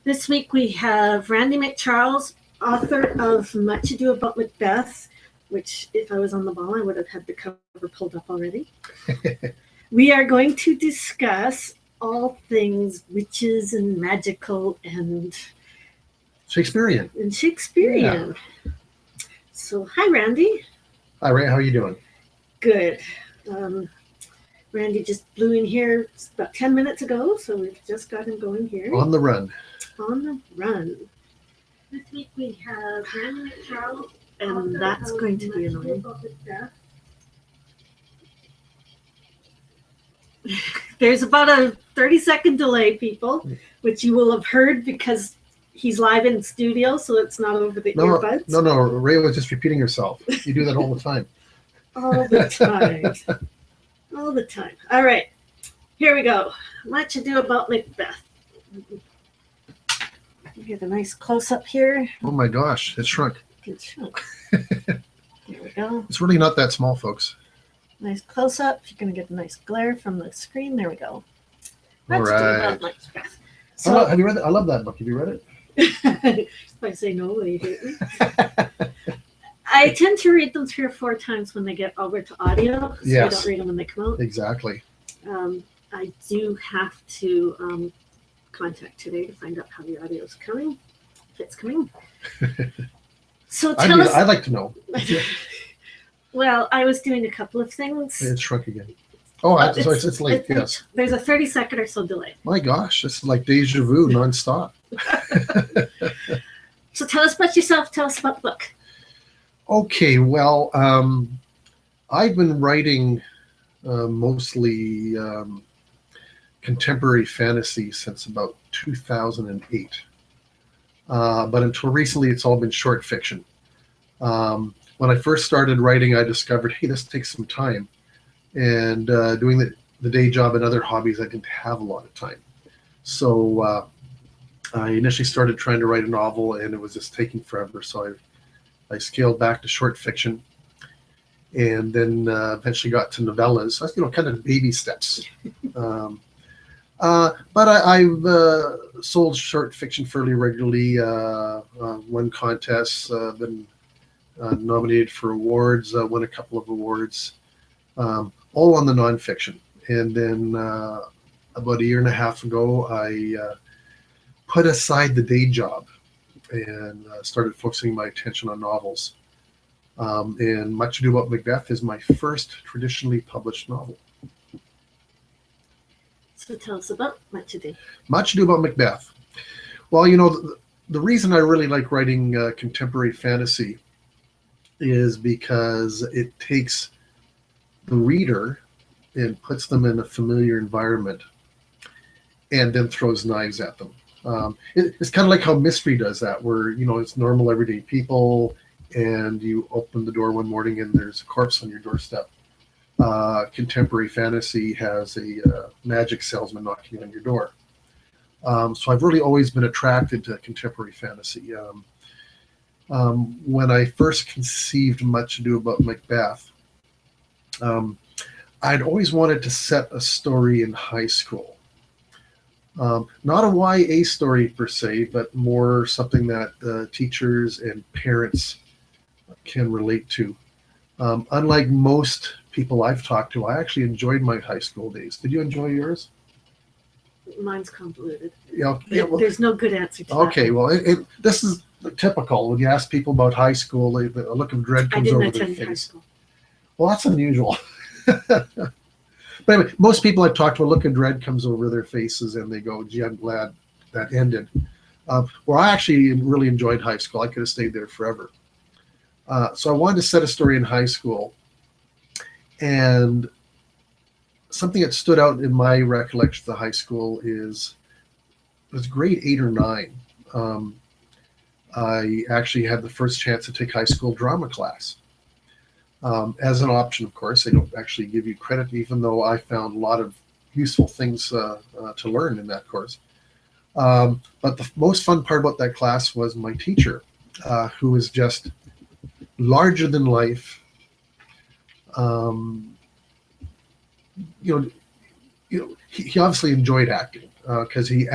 This week we have Randy McCharles, author of Much Ado About Macbeth, which if I was on the ball, I would have had the cover pulled up already. We are going to discuss all things witches and magical and Shakespearean. Yeah. So, hi, Randy. Hi, Ray. How are you doing? Good. Randy just blew in here about 10 minutes ago, so we've just got him going here. On the run. This week we have Randy McCharles, and that's going to be annoying. There's about a 30-second delay, people, which you will have heard because he's live in studio, so it's not over the earbuds. No. Ray was just repeating herself. You do that all the time. All the time. All right. Here we go. Much Ado About Macbeth. Get a nice close-up here. Oh, my gosh. It shrunk. There we go. It's really not that small, folks. Nice close-up. You're going to get a nice glare from the screen. There we go. All right. So, have you read it? I love that book. Have you read it? If I say no, will you hate me? I tend to read them 3 or 4 times when they get over to audio, so I don't read them when they come out. Exactly. I do have to contact today to find out how the audio is coming, if it's coming. So tell us. I'd like to know. Well, I was doing a couple of things. It shrunk again. Oh, so it's late, yes. There's a 30-second or so delay. My gosh, it's like deja vu nonstop. So tell us about yourself. Tell us about the book. Okay, well, I've been writing mostly contemporary fantasy since about 2008. But until recently, it's all been short fiction. When I first started writing, I discovered, hey, this takes some time. And doing the day job and other hobbies, I didn't have a lot of time. So I initially started trying to write a novel, and it was just taking forever. So I scaled back to short fiction, and then eventually got to novellas. So, kind of baby steps. But I've sold short fiction fairly regularly, won contests, been nominated for awards, won a couple of awards, all on the nonfiction. And then about a year and a half ago, I put aside the day job and started focusing my attention on novels. And Much Ado About Macbeth is my first traditionally published novel. So tell us about Much Ado. Much Ado About Macbeth. Well, the reason I really like writing contemporary fantasy is because it takes the reader and puts them in a familiar environment and then throws knives at them. It's kind of like how mystery does that, where, it's normal everyday people and you open the door one morning and there's a corpse on your doorstep. Contemporary fantasy has a magic salesman knocking on your door. So I've really always been attracted to contemporary fantasy. When I first conceived Much Ado About Macbeth, I'd always wanted to set a story in high school. Not a YA story per se, but more something that teachers and parents can relate to. Unlike most people I've talked to, I actually enjoyed my high school days. Did you enjoy yours? Mine's convoluted. Well, there's no good answer to that. Okay, well, this is typical. When you ask people about high school, a look of dread comes over their face. I didn't attend high school. Well, that's unusual. But anyway, most people I've talked to, a look of dread comes over their faces and they go, gee, I'm glad that ended. Well, I actually really enjoyed high school. I could have stayed there forever. So I wanted to set a story in high school. And something that stood out in my recollection of the high school is, it was grade 8 or 9. I actually had the first chance to take high school drama class. As an option, of course. They don't actually give you credit, even though I found a lot of useful things to learn in that course. But the most fun part about that class was my teacher, who was just larger than life. He obviously enjoyed acting because he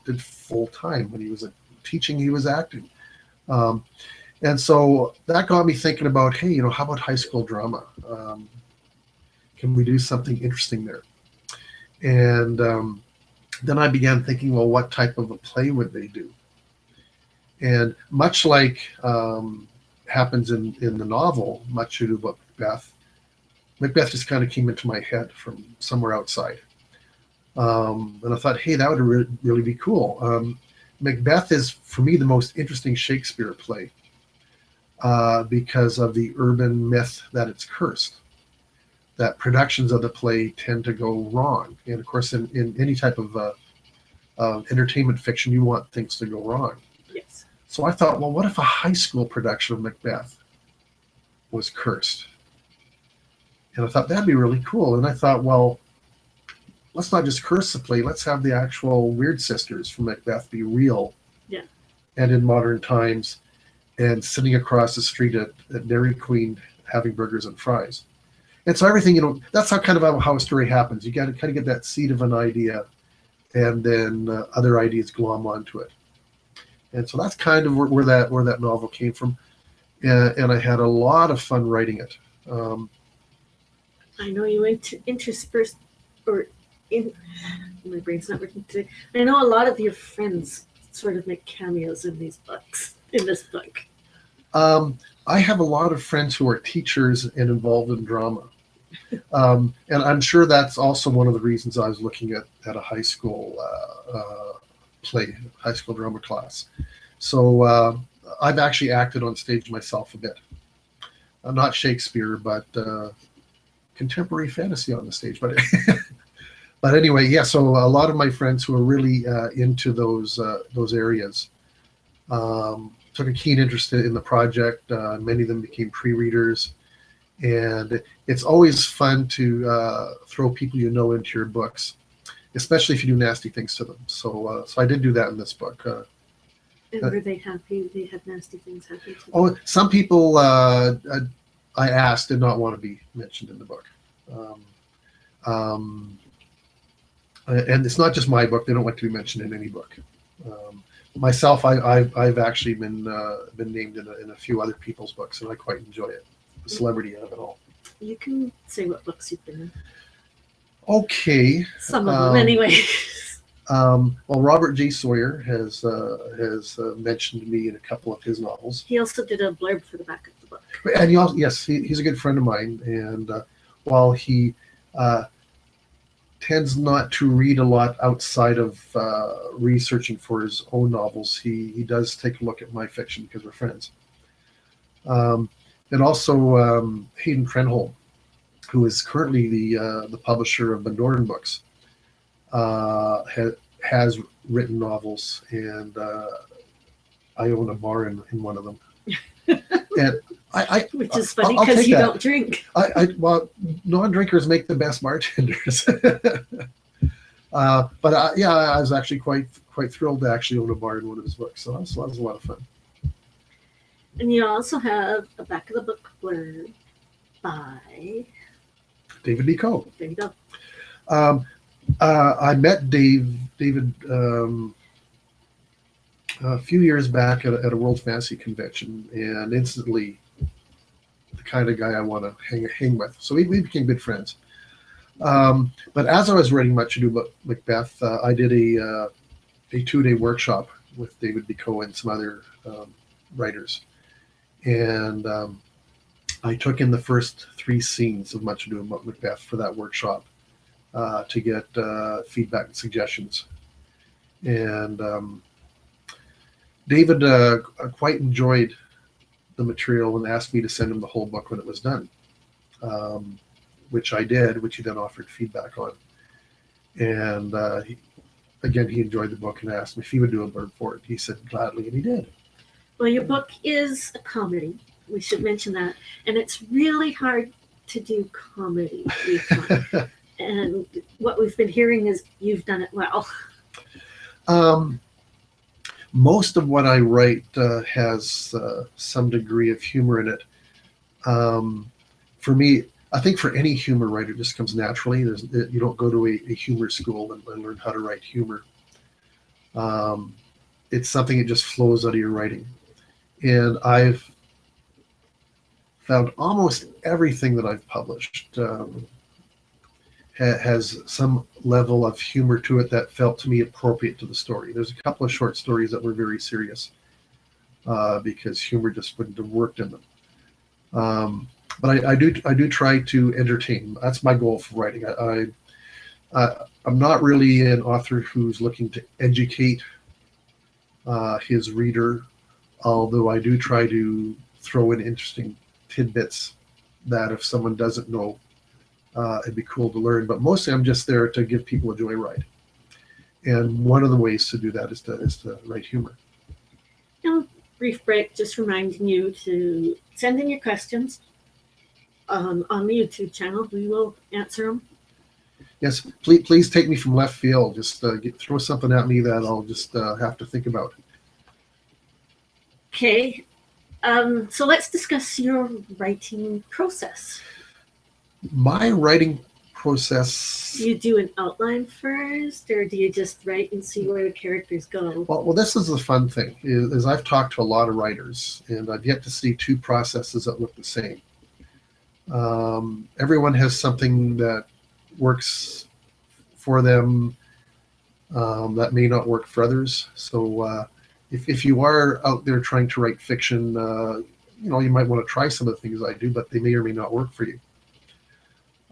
did full time. When he was teaching, he was acting. And so that got me thinking about, hey, how about high school drama? Can we do something interesting there? And then I began thinking, well, what type of a play would they do? And much like happens in the novel, Much Ado About Macbeth just kind of came into my head from somewhere outside. And I thought, hey, that would really be cool. Macbeth is, for me, the most interesting Shakespeare play because of the urban myth that it's cursed, that productions of the play tend to go wrong. And of course, in any type of entertainment fiction, you want things to go wrong. Yes. So I thought, well, what if a high school production of Macbeth was cursed? And I thought that'd be really cool. And I thought, well, let's not just curse the play. Let's have the actual weird sisters from Macbeth be real. Yeah. And in modern times, and sitting across the street at Dairy Queen having burgers and fries. And so everything, that's how a story happens. You got to kind of get that seed of an idea, and then other ideas glom onto it. And so that's kind of where that novel came from. And I had a lot of fun writing it. I know you interspersed, my brain's not working today. I know a lot of your friends sort of make cameos in this book. I have a lot of friends who are teachers and involved in drama. And I'm sure that's also one of the reasons I was looking at a high school play, high school drama class. So I've actually acted on stage myself a bit. Not Shakespeare, but contemporary fantasy on the stage. But anyway, yeah. So a lot of my friends who are really into those areas took a keen interest in the project. Many of them became pre-readers, and it's always fun to throw people into your books, especially if you do nasty things to them. So I did do that in this book. And were they happy? They had nasty things happen to them? Oh, some people I asked did not want to be mentioned in the book. And it's not just my book; they don't want to be mentioned in any book. Myself, I've actually been named in a few other people's books, and I quite enjoy it. The celebrity of it all. You can say what books you've been in. Okay. Some of them, anyway. Well, Robert G Sawyer has mentioned me in a couple of his novels. He also did a blurb for the back of the book. And he's a good friend of mine. And while he tends not to read a lot outside of researching for his own novels, he does take a look at my fiction because we're friends. And also Hayden Krenholm, who is currently the publisher of Van Doren Books, has written novels, and I own a bar in one of them. And which is funny because you don't drink. Well, non-drinkers make the best bartenders. But I was actually quite thrilled to actually own a bar in one of his books. So that was a lot of fun. And you also have a back of the book blurb by David Biko. There you go. I met David a few years back at a World Fantasy Convention, and instantly the kind of guy I want to hang with. So we became good friends. But as I was writing Much Ado About Macbeth, I did a 2-day workshop with David Biko and some other writers. And I took in the first 3 scenes of Much Ado About Macbeth for that workshop to get feedback and suggestions. And David quite enjoyed the material and asked me to send him the whole book when it was done, which I did, which he then offered feedback on. And he enjoyed the book and asked me if he would do a blurb for it. He said gladly, and he did. Well, your book is a comedy. We should mention that. And it's really hard to do comedy. And what we've been hearing is you've done it well. Most of what I write has some degree of humor in it. For me, I think for any humor writer, it just comes naturally. You don't go to a humor school and learn how to write humor. It's something that just flows out of your writing. And I've found almost everything that I've published has some level of humor to it that felt to me appropriate to the story. There's a couple of short stories that were very serious because humor just wouldn't have worked in them. But I do try to entertain. That's my goal for writing. I'm not really an author who's looking to educate his reader, although I do try to throw in interesting tidbits that if someone doesn't know, it'd be cool to learn. But mostly I'm just there to give people a joyride. And one of the ways to do that is to write humor. Now, brief break, just reminding you to send in your questions on the YouTube channel. We will answer them. Yes, please take me from left field. Just throw something at me that I'll just have to think about. Okay, so let's discuss your writing process. My writing process... Do you do an outline first, or do you just write and see where the characters go? Well, this is the fun thing, is I've talked to a lot of writers, and I've yet to see two processes that look the same. Everyone has something that works for them that may not work for others. So if you are out there trying to write fiction, you might want to try some of the things I do, but they may or may not work for you.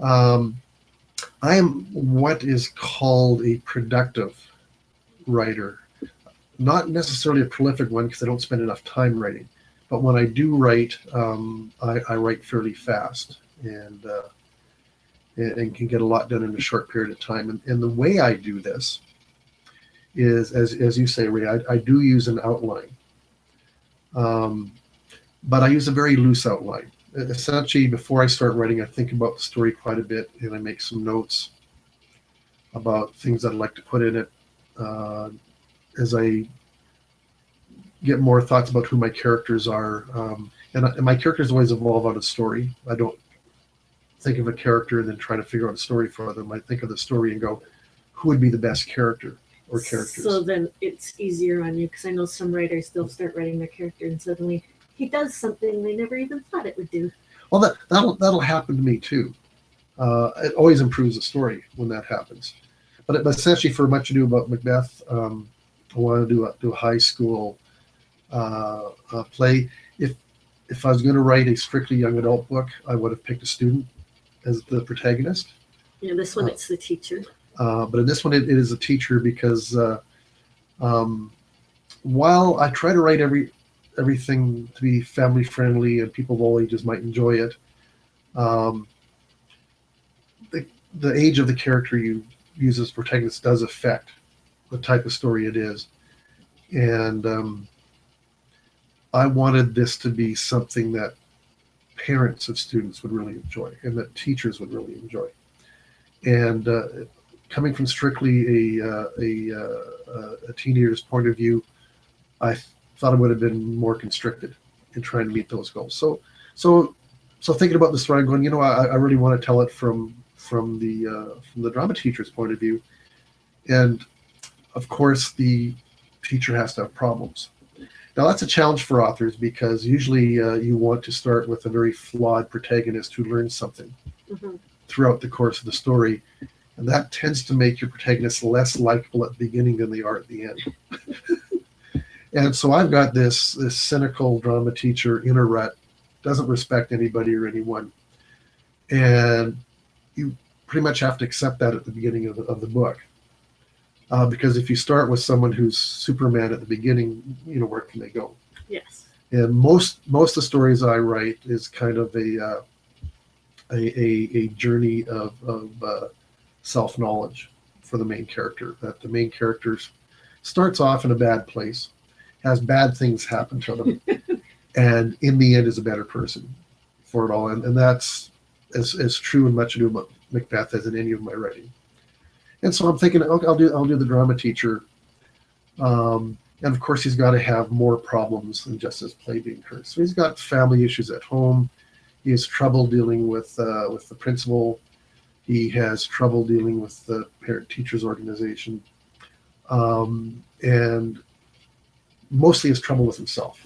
I am what is called a productive writer, not necessarily a prolific one because I don't spend enough time writing, but when I do write, I write fairly fast and can get a lot done in a short period of time. And the way I do this is, as you say, Ray, I do use an outline, but I use a very loose outline. Essentially, before I start writing, I think about the story quite a bit, and I make some notes about things I'd like to put in it. As I get more thoughts about who my characters are, and my characters always evolve out of story. I don't think of a character and then try to figure out a story for them. I think of the story and go, who would be the best character or characters? So then it's easier on you, because I know some writers, they'll start writing their character and suddenly he does something they never even thought it would do. Well, that'll happen to me too. It always improves the story when that happens. But essentially, for Much Ado About Macbeth, I want to do a high school play. If I was going to write a strictly young adult book, I would have picked a student as the protagonist. Yeah, this one it's the teacher. But in this one, it is a teacher because while I try to write everything to be family friendly and people of all ages might enjoy it, the age of the character you use as protagonist does affect the type of story it is. And I wanted this to be something that parents of students would really enjoy and that teachers would really enjoy. And coming from strictly a teenager's point of view, I thought it would have been more constricted in trying to meet those goals. So thinking about the story, I'm going, I really want to tell it from the drama teacher's point of view, and of course the teacher has to have problems. Now that's a challenge for authors because usually you want to start with a very flawed protagonist who learns something throughout the course of the story, and that tends to make your protagonists less likable at the beginning than they are at the end. And so I've got this cynical drama teacher in a rut, doesn't respect anybody or anyone, and you pretty much have to accept that at the beginning of the book. Because if you start with someone who's Superman at the beginning, where can they go? Yes. And most of the stories I write is kind of a journey of self-knowledge for the main character. That the main character starts off in a bad place, has bad things happen to them, and in the end is a better person for it all. And that's as true in Much Ado About Macbeth as in any of my writing. And so I'm thinking, okay, I'll do the drama teacher, and of course he's got to have more problems than just his play being cursed. So he's got family issues at home. He has trouble dealing with the principal. He has trouble dealing with the parent-teachers organization. and mostly has trouble with himself.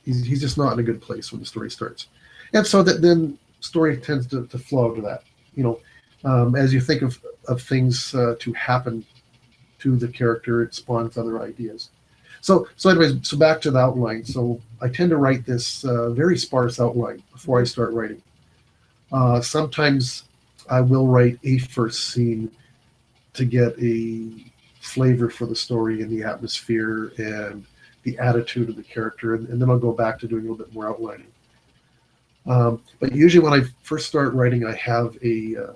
He's just not in a good place when the story starts. And so that then story tends to flow to that. As you think of things to happen to the character, it spawns other ideas. So anyways, so back to the outline. So I tend to write this very sparse outline before I start writing. Sometimes I will write a first scene to get a flavor for the story and the atmosphere and the attitude of the character, and then I'll go back to doing a little bit more outlining. But usually when I first start writing, I have an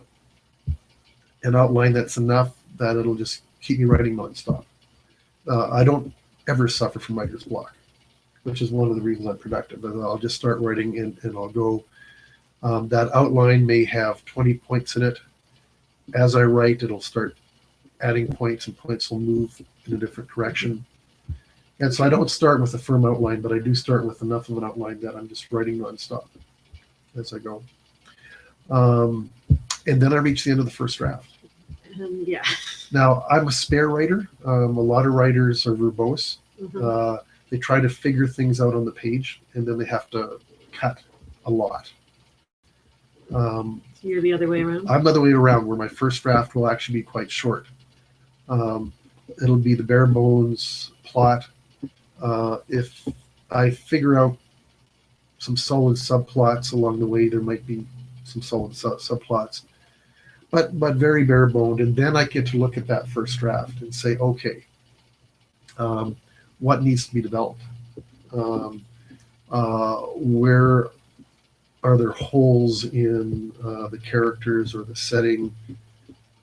outline that's enough that it'll just keep me writing nonstop. I don't ever suffer from writer's block, which is one of the reasons I'm productive. I'll just start writing and I'll go. That outline may have 20 points in it. As I write, it'll start adding points, and points will move in a different direction. And so I don't start with a firm outline, but I do start with enough of an outline that I'm just writing nonstop as I go. And then I reach the end of the first draft. Yeah. Now, I'm a spare writer. A lot of writers are verbose. Mm-hmm. They try to figure things out on the page, and then they have to cut a lot. You're the other way around? I'm the other way around, where my first draft will actually be quite short. It'll be the bare bones plot. If I figure out some solid subplots along the way, there might be some solid subplots, but very bare boned. And then I get to look at that first draft and say, okay, what needs to be developed? Where are there holes in the characters or the setting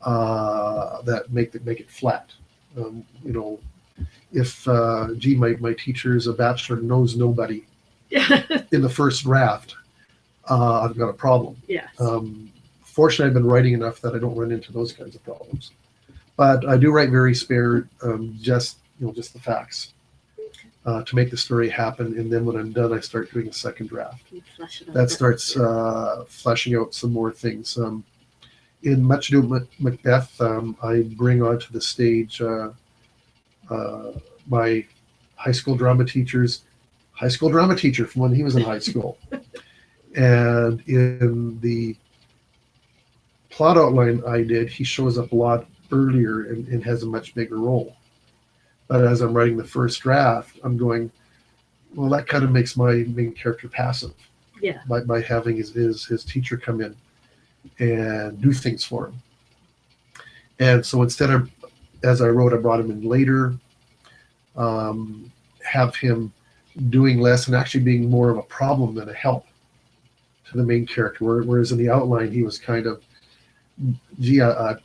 that make it flat? If my teacher is a bachelor knows nobody in the first draft, I've got a problem. Yes. Fortunately, I've been writing enough that I don't run into those kinds of problems. But I do write very spare, just the facts to make the story happen. And then when I'm done, I start doing a second draft. That starts fleshing out some more things. In Much Ado Macbeth, I bring onto the stage my high school drama teacher from when he was in high school. And in the plot outline I did, he shows up a lot earlier and has a much bigger role. But as I'm writing the first draft, I'm going, well, that kind of makes my main character passive. Yeah. By having his teacher come in and do things for him. And so instead of, as I wrote, I brought him in later, have him doing less and actually being more of a problem than a help to the main character. Whereas in the outline, he was kind of, gee, I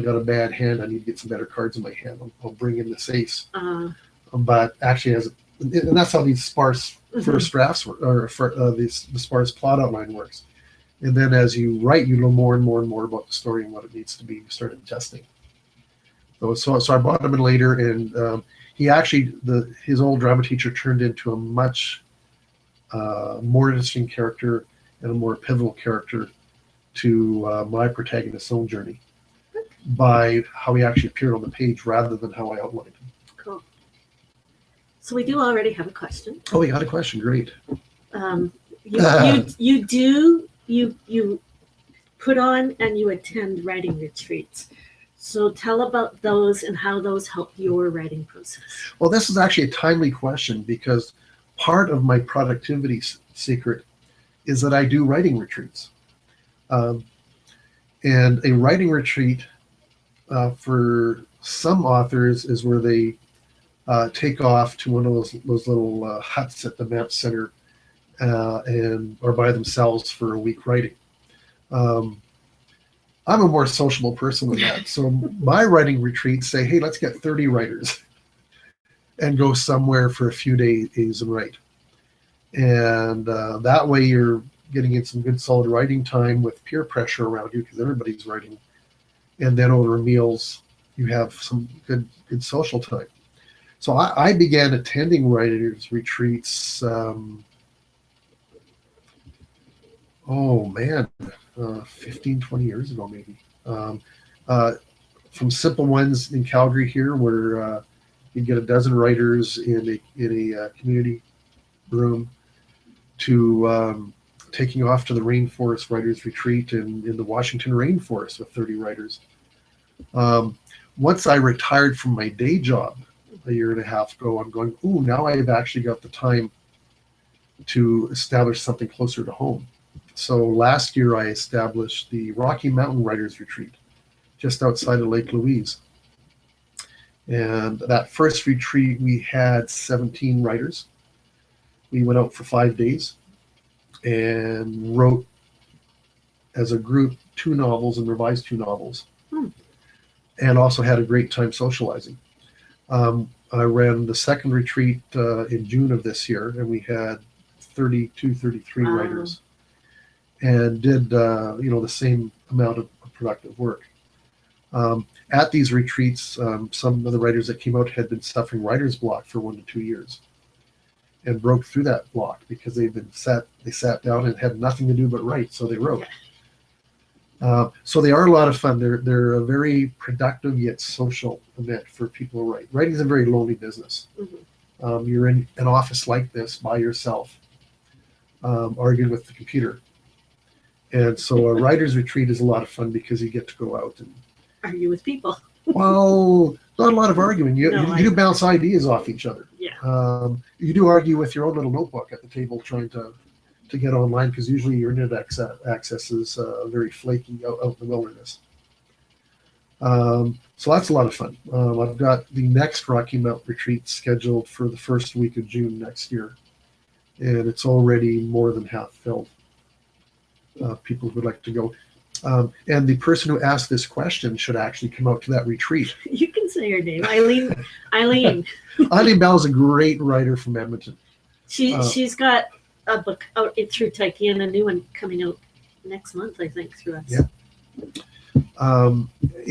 got a bad hand. I need to get some better cards in my hand. I'll bring in this ace. But actually, and that's how these sparse first drafts work, or the sparse plot outline works. And then as you write, you know more and more and more about the story and what it needs to be. You start adjusting. So I brought him in later, and he actually, his old drama teacher turned into a much more interesting character and a more pivotal character to my protagonist's own journey by how he actually appeared on the page rather than how I outlined him. Cool. So we do already have a question. Oh, we got a question. Great. You put on and you attend writing retreats. So tell about those and how those help your writing process. Well, this is actually a timely question because part of my productivity secret is that I do writing retreats. And a writing retreat for some authors is where they take off to one of those little huts at the Map Center or by themselves for a week writing. I'm a more sociable person than that. So my writing retreats say, hey, let's get 30 writers and go somewhere for a few days and write. And that way you're getting in some good solid writing time with peer pressure around you because everybody's writing. And then over meals, you have some good social time. So I began attending writers retreats, 15, 20 years ago, maybe. from simple ones in Calgary here, where you get a dozen writers in a community room, to taking off to the Rainforest Writers Retreat in the Washington Rainforest with 30 writers. Once I retired from my day job a year and a half ago, I'm going, ooh, now I've actually got the time to establish something closer to home. So last year I established the Rocky Mountain Writers Retreat just outside of Lake Louise. And that first retreat, we had 17 writers. We went out for 5 days and wrote as a group 2 novels and revised 2 novels, and also had a great time socializing. I ran the second retreat in June of this year, and we had 33 writers, and did the same amount of productive work. At these retreats, some of the writers that came out had been suffering writer's block for 1 to 2 years, and broke through that block because they sat down and had nothing to do but write, so they wrote. So they are a lot of fun. They're a very productive yet social event for people who write. Writing is a very lonely business. You're in an office like this by yourself, arguing with the computer. And so a writer's retreat is a lot of fun because you get to go out and argue with people. Well, not a lot of arguing. You do bounce ideas off each other. Yeah. You do argue with your own little notebook at the table trying to get online, because usually your internet access is very flaky out in the wilderness. So that's a lot of fun. I've got the next Rocky Mountain retreat scheduled for the first week of June next year, and it's already more than half filled. People who would like to go. And the person who asked this question should actually come out to that retreat. You can say her name, Eileen. Eileen Bell is a great writer from Edmonton. She's got a book out through Tyche, and a new one coming out next month, I think, through us. Yeah.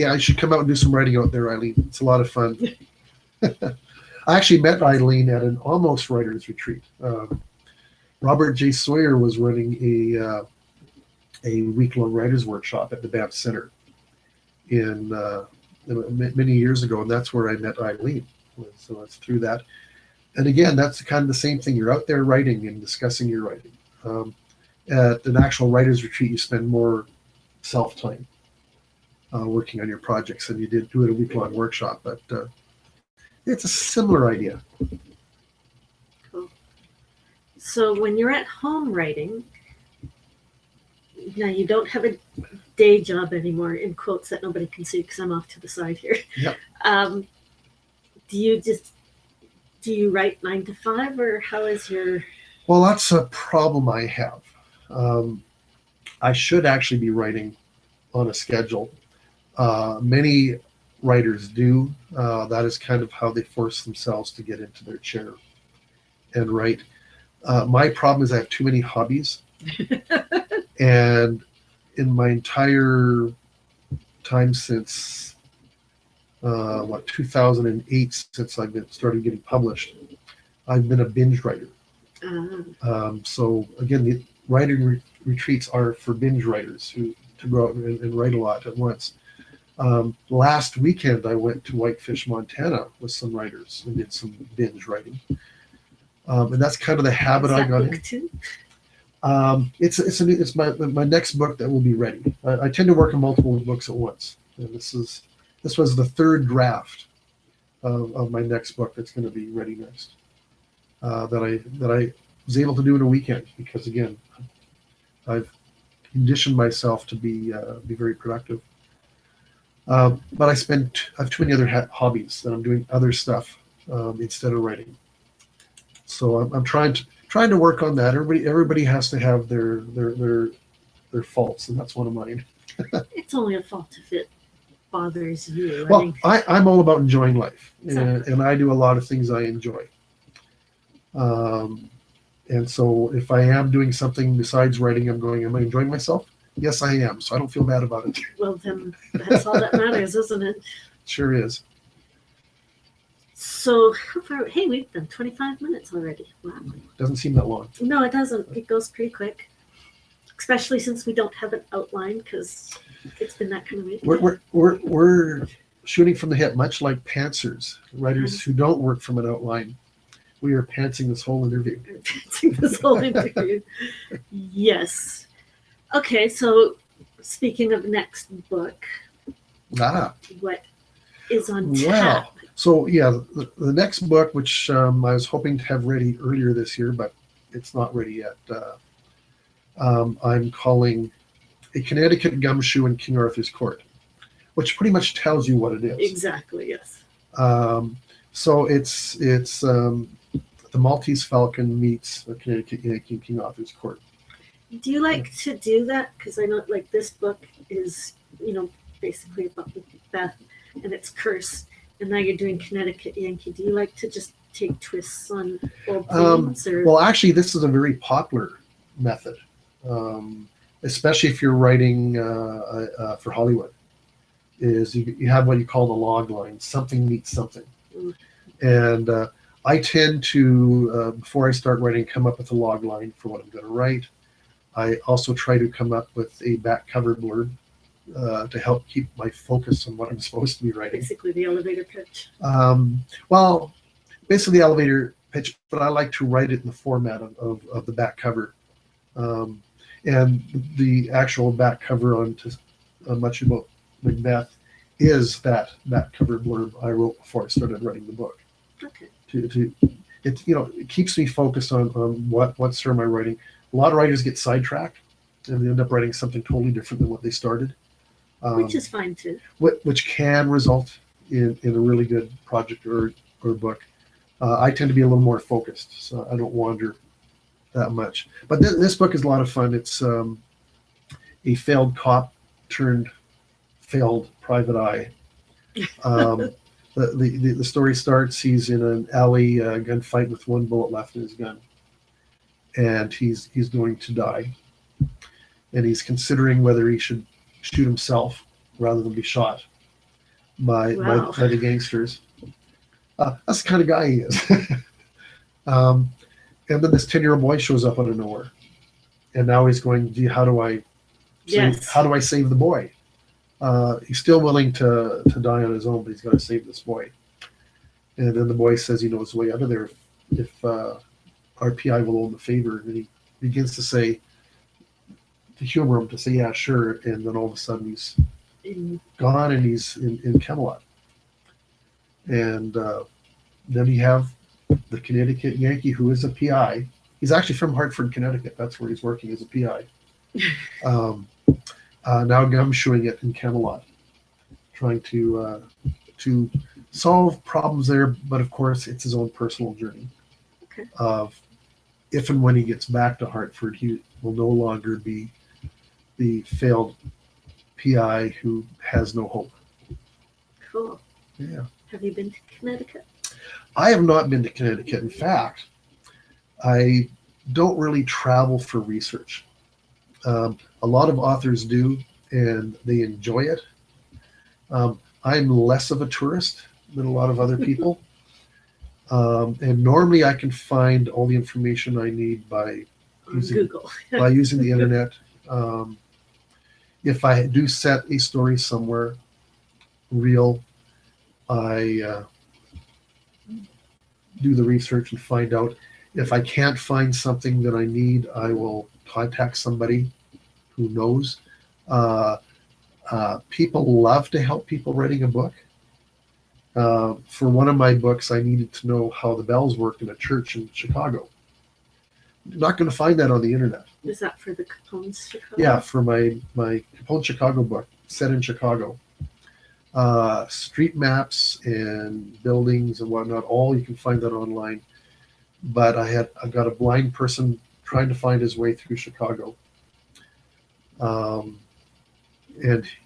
I should come out and do some writing out there, Eileen. It's a lot of fun. I actually met Eileen at an almost writers retreat. Robert G Sawyer was running a week-long writers workshop at the Banff Center in many years ago, and that's where I met Eileen. So it's through that. And again, that's kind of the same thing. You're out there writing and discussing your writing. At an actual writers retreat, you spend more self-time working on your projects than you did do at a week-long workshop. But it's a similar idea. Cool. So when you're at home writing, now you don't have a day job anymore, in quotes that nobody can see because I'm off to the side here. Yep. Do you write 9 to 5, or how is your? Well, that's a problem I have. I should actually be writing on a schedule. Many writers do. That is kind of how they force themselves to get into their chair and write. My problem is I have too many hobbies. And in my entire time since 2008, since I've started getting published, I've been a binge writer. So again, the writing retreats are for binge writers who to go out and write a lot at once. Last weekend, I went to Whitefish, Montana with some writers and did some binge writing. And that's kind of the habit I got in. It's my next book that will be ready. I tend to work on multiple books at once, and this was the third draft of my next book that's going to be ready next. That I was able to do in a weekend because again, I've conditioned myself to be very productive. But I have too many other hobbies that I'm doing other stuff instead of writing. So I'm trying to work on that. Everybody has to have their faults, and that's one of mine. It's only a fault if it bothers you. Well, I'm all about enjoying life, and I do a lot of things I enjoy. And so if I am doing something besides writing, am I enjoying myself? Yes, I am. So I don't feel bad about it. Well, then that's all that matters, isn't it? Sure is. So how far? Hey, we've done 25 minutes already. Wow. Doesn't seem that long. No, it doesn't. It goes pretty quick, especially since we don't have an outline because it's been that kind of week. We're shooting from the hip, much like pantsers, writers who don't work from an outline. We are pantsing this whole interview. Yes. Okay, so speaking of next book, what is on tap? So yeah, the next book, which I was hoping to have ready earlier this year, but it's not ready yet. I'm calling A Connecticut Gumshoe in King Arthur's Court, which pretty much tells you what it is. Exactly, yes. So it's the Maltese Falcon meets the Connecticut Yankee in King Arthur's Court. Do you like to do that? Because I know, like, this book is, basically about Macbeth and its curse, and now you're doing Connecticut Yankee. Do you like to just take twists on old themes? Well, actually, this is a very popular method, especially if you're writing for Hollywood. Is you have what you call the log line, something meets something. And I tend to, before I start writing, come up with a log line for what I'm going to write. I also try to come up with a back cover blurb to help keep my focus on what I'm supposed to be writing. Basically the elevator pitch. Well, basically the elevator pitch, but I like to write it in the format of the back cover. And the actual back cover on Much About Macbeth is that cover blurb I wrote before I started writing the book. Okay. It keeps me focused on what story am I writing. A lot of writers get sidetracked and they end up writing something totally different than what they started. Which is fine too. Which can result in a really good project or book. I tend to be a little more focused, so I don't wander that much. But this book is a lot of fun. It's a failed cop turned failed private eye. The story starts, he's in an alley gunfight with one bullet left in his gun. And he's going to die. And he's considering whether he should shoot himself rather than be shot by the gangsters. That's the kind of guy he is. And then this 10-year-old boy shows up out of nowhere. And now he's going, gee, how do I save the boy? He's still willing to die on his own, but he's got to save this boy. And then the boy says he knows the way out of there if our PI will owe him a favor. And he begins to say, to humor him, to say, yeah, sure. And then all of a sudden he's gone and he's in Camelot. And then you have the Connecticut Yankee, who is a PI. He's actually from Hartford, Connecticut. That's where he's working as a PI. Now gumshoeing it in Camelot, trying to solve problems there. But of course, it's his own personal journey of if and when he gets back to Hartford, he will no longer be the failed PI who has no hope. Cool. Yeah. Have you been to Connecticut? I have not been to Connecticut. In fact, I don't really travel for research. A lot of authors do, and they enjoy it. I'm less of a tourist than a lot of other people. And normally I can find all the information I need by using Google. by using the internet. If I do set a story somewhere real, I do the research and find out. If I can't find something that I need, I will contact somebody who knows. People love to help people writing a book. For one of my books, I needed to know how the bells worked in a church in Chicago. You're not going to find that on the internet. Is that for the Capone's Chicago? Yeah, for my Capone Chicago book, set in Chicago. Street maps and buildings and whatnot, all you can find that online. But I've got a blind person trying to find his way through Chicago. And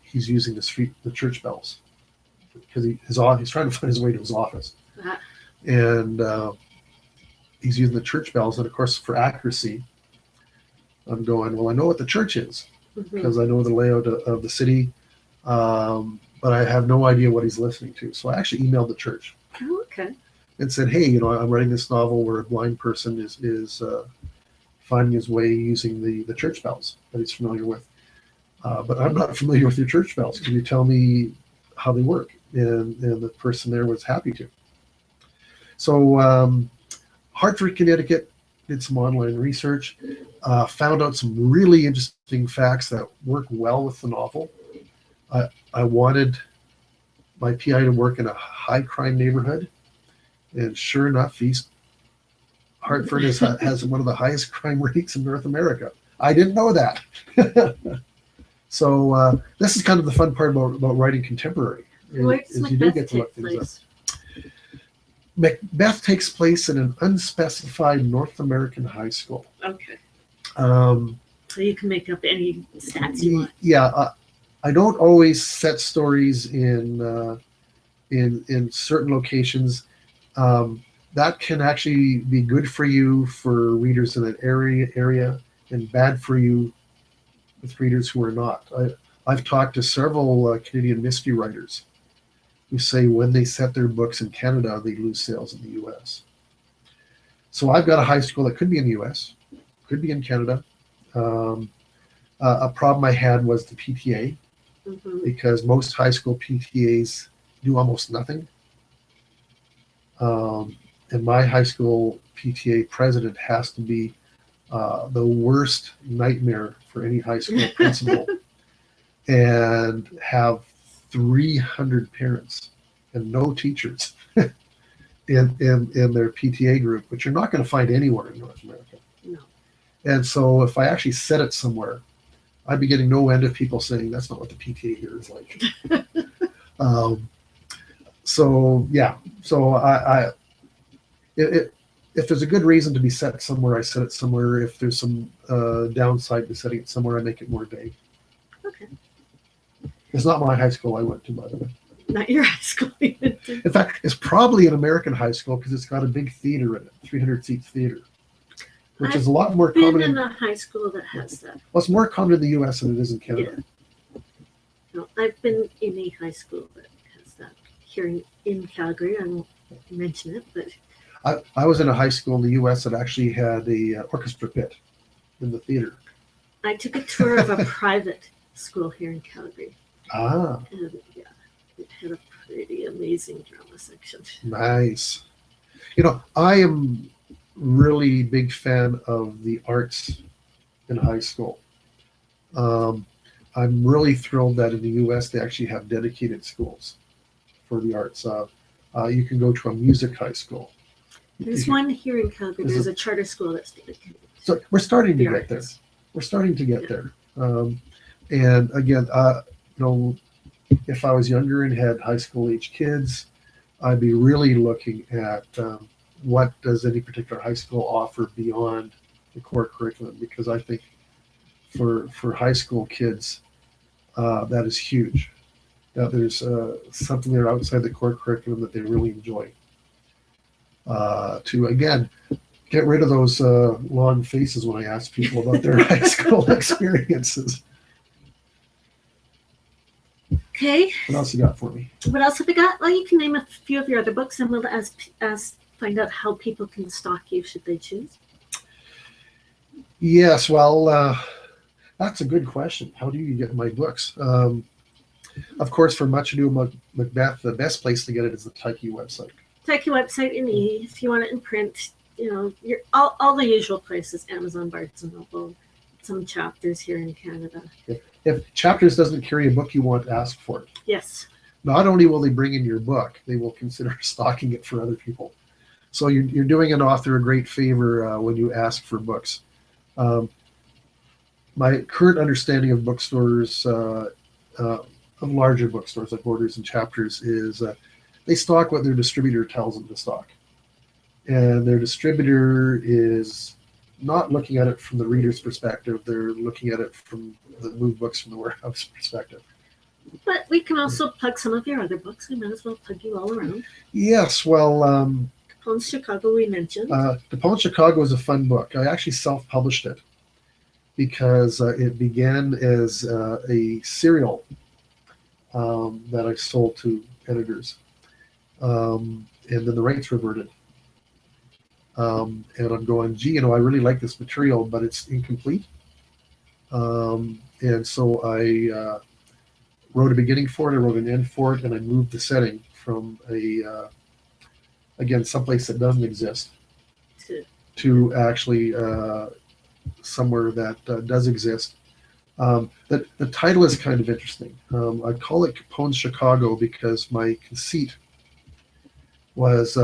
he's using the church bells because he's trying to find his way to his office. Uh-huh. And he's using the church bells. And of course, for accuracy, I'm going, well, I know what the church is because I know the layout of the city, but I have no idea what he's listening to. So I actually emailed the church. Oh, okay. And said, hey, I'm writing this novel where a blind person is finding his way using the church bells that he's familiar with. But I'm not familiar with your church bells. Can you tell me how they work? and the person there was happy to. So Hartford, Connecticut, did some online research, found out some really interesting facts that work well with the novel. I wanted my PI to work in a high crime neighborhood, and sure enough, Hartford has one of the highest crime rates in North America. I didn't know that. So this is kind of the fun part about writing contemporary. Where's is you do get to look things up. MacBeth takes place in an unspecified North American high school. Okay. So you can make up any stats you want. Yeah, I don't always set stories in certain locations. That can actually be good for you for readers in an area, and bad for you with readers who are not. I've talked to several Canadian mystery writers who say when they set their books in Canada, they lose sales in the U.S. So I've got a high school that could be in the U.S., could be in Canada. A problem I had was the PTA, because most high school PTAs do almost nothing. And my high school PTA president has to be the worst nightmare for any high school principal, and have 300 parents and no teachers in their PTA group, which you're not going to find anywhere in North America. No. And so if I actually set it somewhere, I'd be getting no end of people saying that's not what the PTA here is like. So if there's a good reason to be set somewhere, I set it somewhere. If there's some downside to setting it somewhere, I make it more vague. Okay. It's not my high school I went to, by the way. Not your high school. In fact, it's probably an American high school because it's got a big theater in it, 300-seat theater, which is a lot more common in a high school that has that. Well, it's more common in the U.S. than it is in Canada. Yeah. No, I've been in a high school that has that here in Calgary. I won't mention it, but I was in a high school in the U.S. that actually had a orchestra pit in the theater. I took a tour of a private school here in Calgary. Ah. And yeah, it had a pretty amazing drama section. Nice. I am really big fan of the arts in high school. I'm really thrilled that in the U.S. they actually have dedicated schools for the arts. You can go to a music high school. There's one here in Calgary. There's a charter school that's dedicated. So we're starting to get there. We're starting to get there. And again, if I was younger and had high school age kids, I'd be really looking at what does any particular high school offer beyond the core curriculum, because I think for high school kids, that is huge. That there's something there outside the core curriculum that they really enjoy. To again get rid of those long faces when I ask people about their high school experiences. Okay. What else you got for me? What else have we got? Well, you can name a few of your other books, and we'll find out how people can stalk you should they choose. Yes, well, that's a good question. How do you get my books? Of course, for Much Ado About Macbeth, the best place to get it is the Tyche website. Tyche website in if you want it in print, all the usual places, Amazon, Barnes & Noble, some Chapters here in Canada. If Chapters doesn't carry a book you want, ask for it. Yes. Not only will they bring in your book, they will consider stocking it for other people. So you're doing an author a great favor when you ask for books. My current understanding of bookstores, of larger bookstores like Borders and Chapters, is they stock what their distributor tells them to stock. And their distributor is not looking at it from the reader's perspective. They're looking at it from the Move Books from the Warehouse perspective. But we can also plug some of your other books. We might as well plug you all around. Yes, well... Capone Chicago we mentioned. Capone Chicago is a fun book. I actually self-published it because it began as a serial that I sold to editors. And then the rights reverted. And I'm going, gee, I really like this material, but it's incomplete. And so I wrote a beginning for it, I wrote an end for it, and I moved the setting from again, someplace that doesn't exist to actually somewhere that does exist. The title is kind of interesting. I call it Capone's Chicago because my conceit was,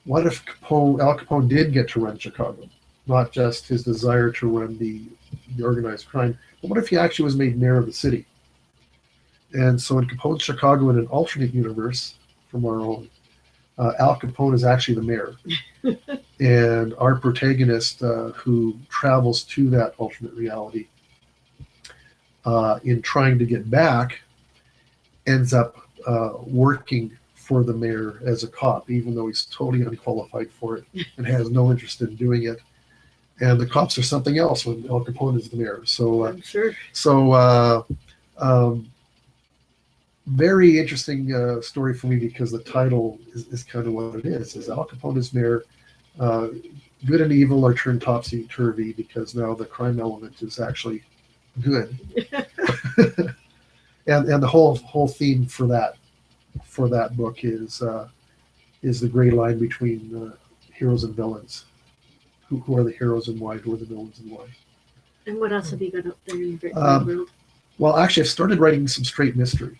what if Al Capone did get to run Chicago? Not just his desire to run the organized crime, but what if he actually was made mayor of the city? And so in Capone's Chicago, in an alternate universe from our own, Al Capone is actually the mayor. And our protagonist, who travels to that alternate reality in trying to get back, ends up working for the mayor as a cop, even though he's totally unqualified for it and has no interest in doing it. And the cops are something else when Al Capone is the mayor. So, I'm sure. So, very interesting story for me because the title is kind of what it is Al Capone is mayor. Good and evil are turned topsy-turvy because now the crime element is actually good. and the whole theme for that book is the gray line between heroes and villains. Who are the heroes and why? Who are the villains and why? And what else have you got up there in the world? Well, actually, I've started writing some straight mystery.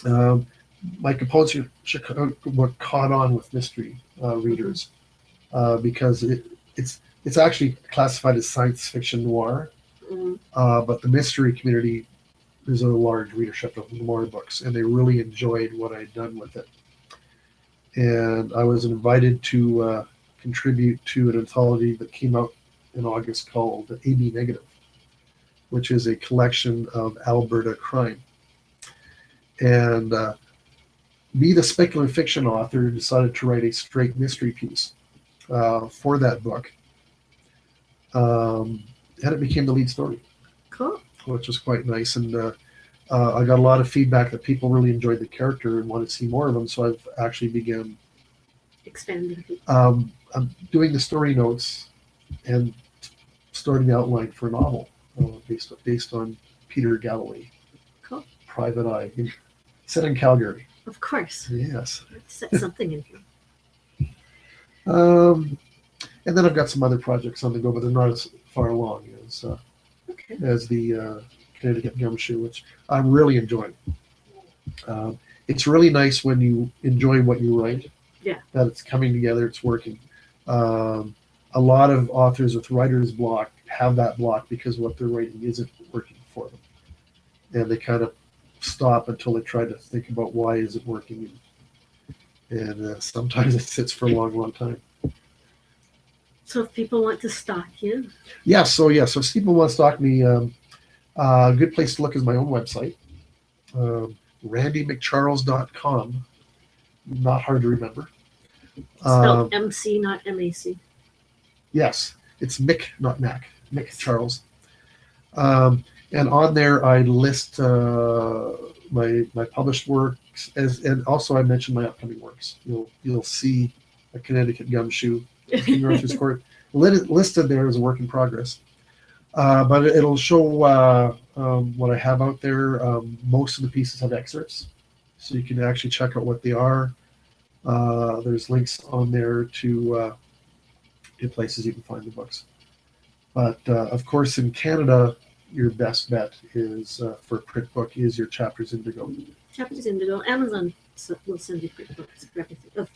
My Capone's Chicago book caught on with mystery readers because it's actually classified as science fiction noir, but the mystery community is a large readership of noir books, and they really enjoyed what I'd done with it. And I was invited to contribute to an anthology that came out in August called AB Negative, which is a collection of Alberta crime. And me, the speculative fiction author, decided to write a straight mystery piece for that book. And it became the lead story. Cool. Which was quite nice. And I got a lot of feedback that people really enjoyed the character and wanted to see more of them. So I've actually began expanding. I'm doing the story notes and starting the outline for a novel based on Peter Galloway. Cool. Private Eye. Set in Calgary. Of course. Yes. Set something in here. And then I've got some other projects on the go, but they're not as far along as the Connecticut Gumshoe, which I'm really enjoying. It's really nice when you enjoy what you write. Yeah. That it's coming together, it's working. A lot of authors with writer's block have that block because what they're writing isn't working for them. And they kind of stop until they try to think about why is it working. And sometimes it sits for a long, long time. So if people want to stalk you? So if people want to stalk me, a good place to look is my own website, randymccharles.com. Not hard to remember. Spelled MC, not MAC. Yes, it's Mick, not Mac. Mick Charles. And on there, I list my published works, and also I mention my upcoming works. You'll see a Connecticut Gumshoe, King Arthur's Court, listed there as a work in progress. But it'll show what I have out there. Most of the pieces have excerpts, so you can actually check out what they are. There's links on there to places you can find the books. But of course, in Canada, your best bet is for a print book is your Chapters Indigo. Chapters Indigo. Amazon will send you print books for everything. Oh.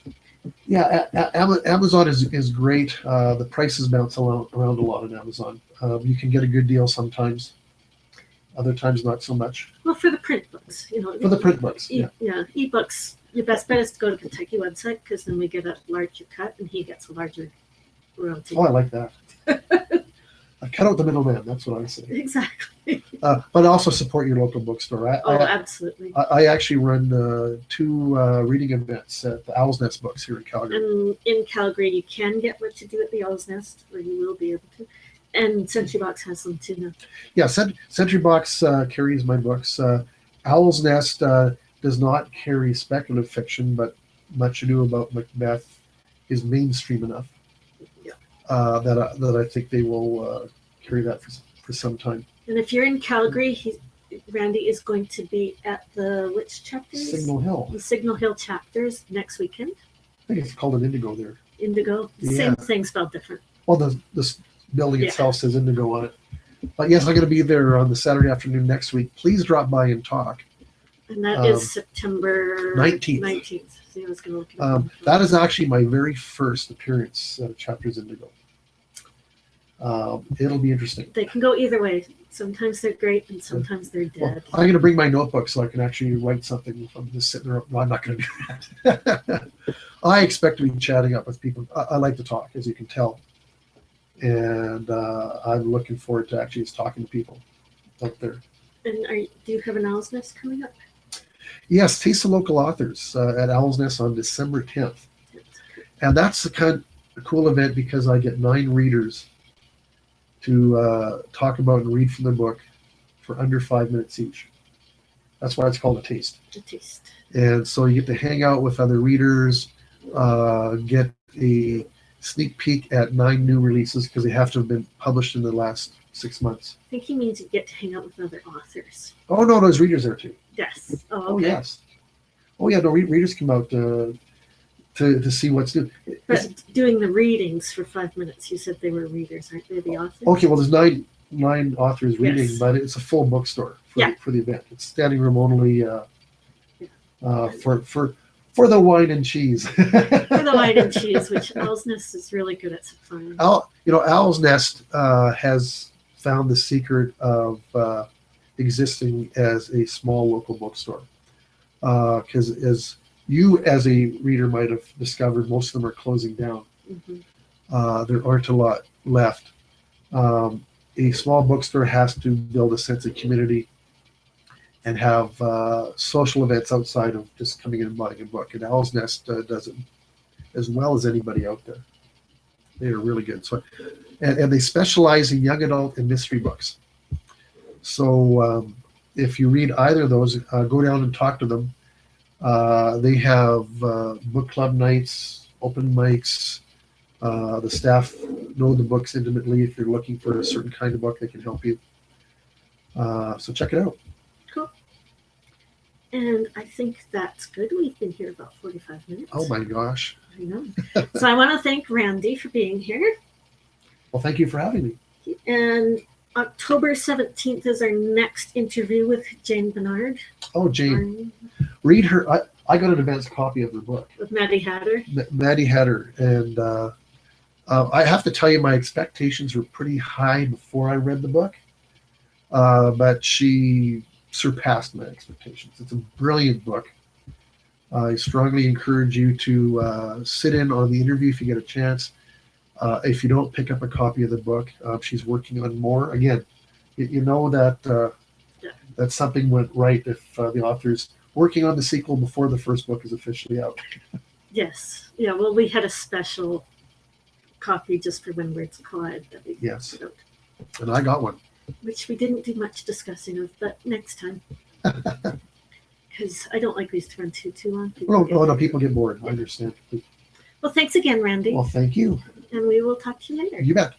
Yeah, Amazon is great. The prices bounce around a lot on Amazon. You can get a good deal sometimes. Other times, not so much. Well, for the print books, For the print books, yeah. Ebooks. Your best bet is to go to the Kentucky website because then we get a larger cut and he gets a larger royalty. Oh, I like that. I cut out the middleman. That's what I say. Exactly. But also support your local bookstore. Absolutely. I actually run 2 reading events at the Owl's Nest Books here in Calgary. And in Calgary, you can get what to do at the Owl's Nest, or you will be able to. And Century Box has them too now. Yeah, Century Box carries my books. Owl's Nest does not carry speculative fiction, but Much Ado About MacBeth is mainstream enough. that I think they will carry that for some time. And if you're in Calgary, Randy is going to be at the which chapters? Signal Hill. The Signal Hill chapters next weekend. I think it's called an Indigo there. Indigo. Yeah. Same thing spelled different. Well, this building itself says Indigo on it. But yes, I'm going to be there on the Saturday afternoon next week. Please drop by and talk. And that is September 19th. 19th. See, I was going to look at that is actually my very first appearance at Chapters Indigo. It'll be interesting. They can go either way. Sometimes they're great and sometimes they're dead. Well, I'm going to bring my notebook so I can actually write something if I'm just sitting there. No, I'm not going to do that. I expect to be chatting up with people. I like to talk, as you can tell. And I'm looking forward to actually just talking to people out there. And do you have an Owl's Nest coming up? Yes, Taste of Local Authors at Owl's Nest on December 10th. And that's a kind of cool event because I get 9 readers to talk about and read from the book for under 5 minutes each. That's why it's called a taste. A taste. And so you get to hang out with other readers, get a sneak peek at 9 new releases because they have to have been published in the last 6 months. I think he means you get to hang out with other authors. Oh, no, there's readers there too. Yes. Oh, okay. Oh, yes. Oh, yeah, no, readers come out to see what's new. But doing the readings for 5 minutes, you said they were readers, aren't they, the authors? Okay, well, there's nine authors reading, but it's a full bookstore for the event. It's standing room only for the wine and cheese. For the wine and cheese, which Owl's Nest is really good at supplying. Owl's Nest has found the secret of existing as a small local bookstore. Because as a reader might have discovered, most of them are closing down. Mm-hmm. There aren't a lot left. A small bookstore has to build a sense of community and have social events outside of just coming in and buying a book. And Owl's Nest does it as well as anybody out there. They are really good. So, and they specialize in young adult and mystery books. So if you read either of those, go down and talk to them. They have book club nights, open mics. The staff know the books intimately. If you're looking for a certain kind of book, they can help you. So check it out. Cool. And I think that's good. We've been here about 45 minutes. Oh my gosh. I know. So I want to thank Randy for being here. Well, thank you for having me. And October 17th is our next interview with Jane Bernard. Oh, Jane. Read her. I got an advanced copy of her book. With Maddie Hatter. Maddie Hatter. And I have to tell you, my expectations were pretty high before I read the book. But she surpassed my expectations. It's a brilliant book. I strongly encourage you to sit in on the interview if you get a chance. If you don't, pick up a copy of the book. She's working on more. Again, you know that that something went right if the author's working on the sequel before the first book is officially out. Yes. Yeah, well, we had a special copy just for When Words Collide that we put out. And I got one. Which we didn't do much discussing of, but next time. Because I don't like these to run too long. No, people get bored. I understand. Well, thanks again, Randy. Well, thank you. And we will talk to you later. You bet.